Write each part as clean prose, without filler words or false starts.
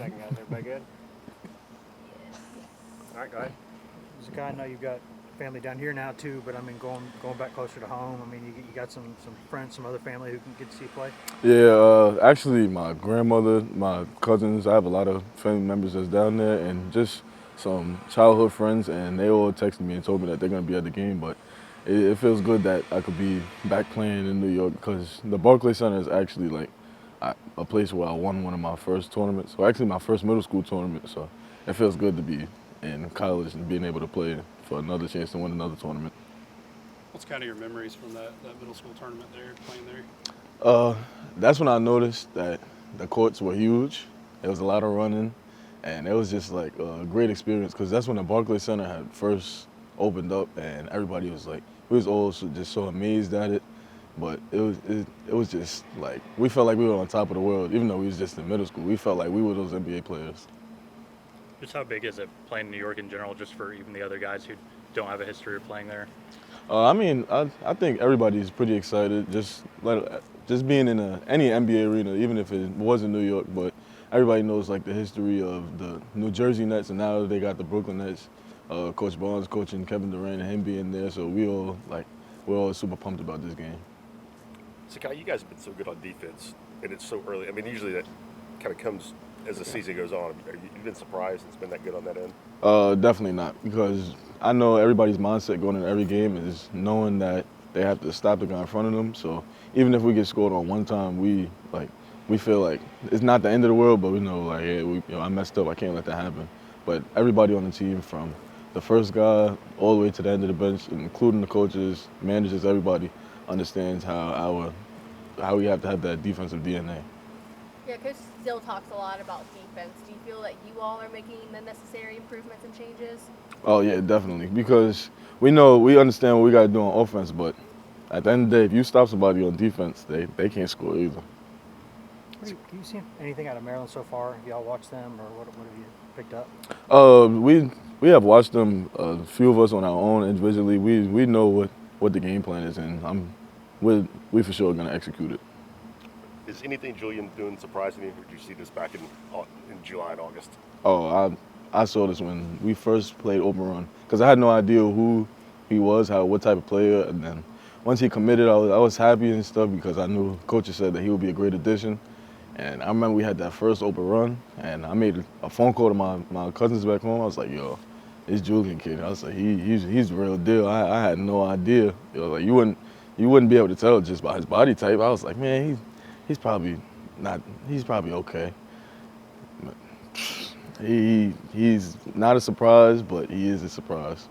second, guys. Everybody good? All right, go ahead. Zakai, I know you've got family down here now too, but I mean, going back closer to home. I mean, you got some friends, some other family who can get to see you play. Yeah, actually, my grandmother, my cousins, I have a lot of family members that's down there, and just some childhood friends, and they all texted me and told me that they're gonna be at the game. But it feels good that I could be back playing in New York because the Barclays Center is actually like a place where I won one of my first tournaments. So actually, my first middle school tournament. So it feels good to be in college and being able to play for another chance to win another tournament. What's kind of your memories from that middle school tournament there, playing there? Uh, that's when I noticed that the courts were huge. There was a lot of running, and it was just like a great experience because that's when the Barclays Center had first opened up, and everybody was like, we was all just so amazed at it. But it was just like we felt like we were on top of the world, even though we was just in middle school. We felt like we were those NBA players. Just how big is it playing in New York in general, just for even the other guys who don't have a history of playing there? I mean, I think everybody's pretty excited. Just being in any NBA arena, even if it was in New York, but everybody knows like the history of the New Jersey Nets, and now they got the Brooklyn Nets. Coach Barnes coaching Kevin Durant and him being there, so we're all super pumped about this game. Zakai, you guys have been so good on defense, and it's so early. I mean, usually that kind of comes as the season goes on. Have you been surprised it's been that good on that end? Definitely not, because I know everybody's mindset going into every game is knowing that they have to stop the guy in front of them. So even if we get scored on one time, we feel like it's not the end of the world, but we know like, hey, I messed up. I can't let that happen. But everybody on the team, from the first guy all the way to the end of the bench, including the coaches, managers, everybody understands how we have to have that defensive DNA. Yeah, Coach still talks a lot about defense. Do you feel that you all are making the necessary improvements and changes? Oh yeah, definitely. Because we understand what we got to do on offense, but at the end of the day, if you stop somebody on defense, they can't score either. Have you seen anything out of Maryland so far? Have y'all watched them, or what have you picked up? We have watched them. A few of us on our own individually. We know what the game plan is, and we for sure gonna execute it. Is anything Julian doing surprising you? Or did you see this back in July and August? Oh, I saw this when we first played Open Run because I had no idea who he was, what type of player, and then once he committed, I was happy and stuff because I knew coaches said that he would be a great addition. And I remember we had that first Open Run, and I made a phone call to my cousins back home. I was like, yo, this Julian kid. I was like, he's the real deal. I had no idea. Like you wouldn't be able to tell just by his body type. I was like, man, he's probably not. He's probably okay. But he's not a surprise, but he is a surprise.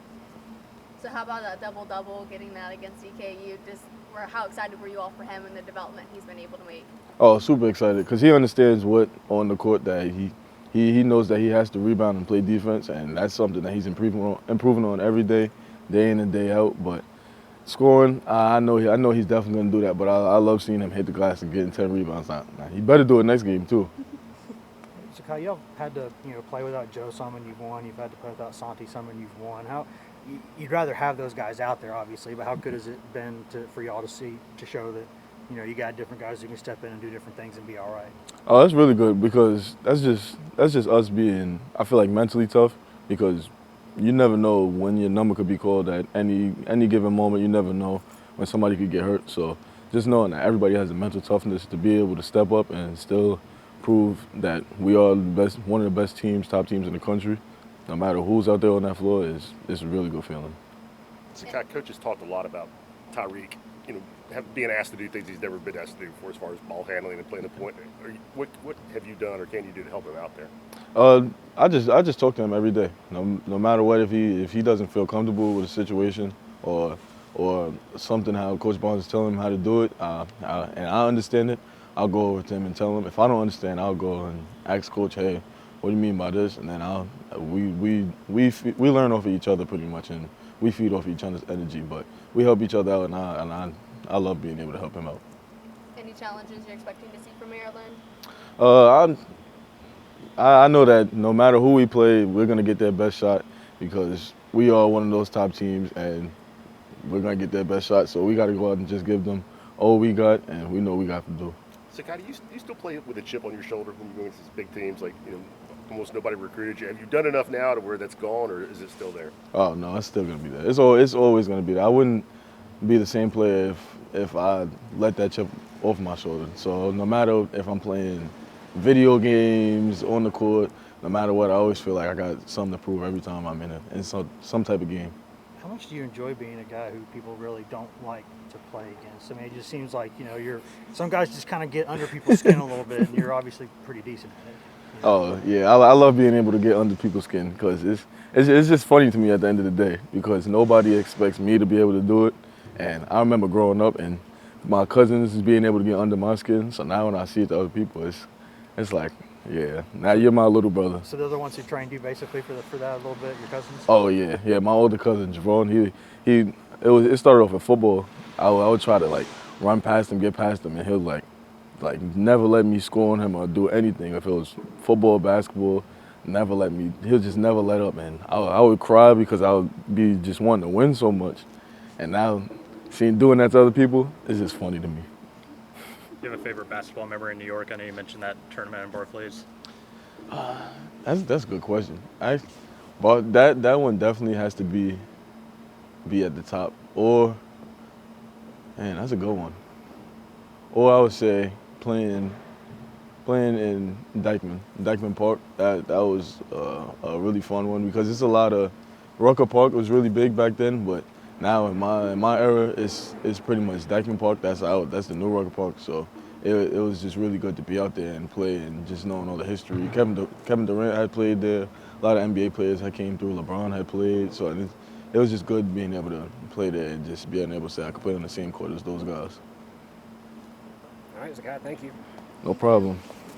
So how about that double-double, getting that against EKU? How excited were you all for him and the development he's been able to make? Oh, super excited because he understands what on the court that he knows that he has to rebound and play defense, and that's something that he's improving on every day in and day out. But scoring, I know he's definitely gonna do that. But I love seeing him hit the glass and getting 10 rebounds. Now he better do it next game too. So Kyle, y'all had to play without Joe some and you've won. You've had to play without Santi some and you've won. You'd rather have those guys out there, obviously, but how good has it been for y'all to show that you got different guys who can step in and do different things and be all right? Oh, that's really good because that's just us being, I feel like, mentally tough because you never know when your number could be called at any given moment. You never know when somebody could get hurt. So just knowing that everybody has the mental toughness to be able to step up and still prove that we are one of the best teams, top teams in the country, no matter who's out there on that floor, is a really good feeling. Zakai, coach has talked a lot about Tyreek, being asked to do things he's never been asked to do before, as far as ball handling and playing the point. What have you done or can you do to help him out there? I just talk to him every day. No matter what, if he doesn't feel comfortable with a situation or something how Coach Barnes is telling him how to do it, and I understand it, I'll go over to him and tell him. If I don't understand, I'll go and ask Coach, hey, what do you mean by this? And then we learn off of each other pretty much, and we feed off each other's energy. But we help each other out, and I love being able to help him out. Any challenges you're expecting to see from Maryland? I know that no matter who we play, we're gonna get their best shot because we are one of those top teams, and we're gonna get their best shot. So we got to go out and just give them all we got, and we know we got to do. Zakai, do you still play with a chip on your shoulder when you go against these big teams? Like, almost nobody recruited you. Have you done enough now to where that's gone, or is it still there? Oh no, it's still gonna be there. It's always gonna be there. I wouldn't be the same player if I let that chip off my shoulder. So no matter if I'm playing video games on the court, no matter what, I always feel like I got something to prove every time I'm in some type of game. How much do you enjoy being a guy who people really don't like to play against? I mean, it just seems like, you know, some guys just kind of get under people's skin a little bit, and you're obviously pretty decent at it. You know? Oh yeah, I love being able to get under people's skin because it's just funny to me at the end of the day because nobody expects me to be able to do it, and I remember growing up and my cousins being able to get under my skin. So now when I see it to other people, it's like, yeah, now you're my little brother. So they're the ones who trained you basically for that a little bit, your cousins? Oh yeah. My older cousin Javon, it started off in football. I would try to like run past him, get past him, and he'll like never let me score on him or do anything. If it was football, basketball, he'll just never let up, and I would cry because I would be just wanting to win so much. And now doing that to other people is just funny to me. Do you have a favorite basketball memory in New York? I know you mentioned that tournament in Barclays. That's a good question. But that one definitely has to be at the top. Or, man, that's a good one. Or I would say playing in Dyckman Park. That was a really fun one because it's a lot of Rucker Park was really big back then, but now in my era, it's pretty much Dyckman Park. That's out. That's the new Rucker Park. So it was just really good to be out there and play and just knowing all the history. Kevin Durant had played there. A lot of NBA players had came through. LeBron had played. So it was just good being able to play there and just being able to say I could play on the same court as those guys. All right, Zakai, thank you. No problem.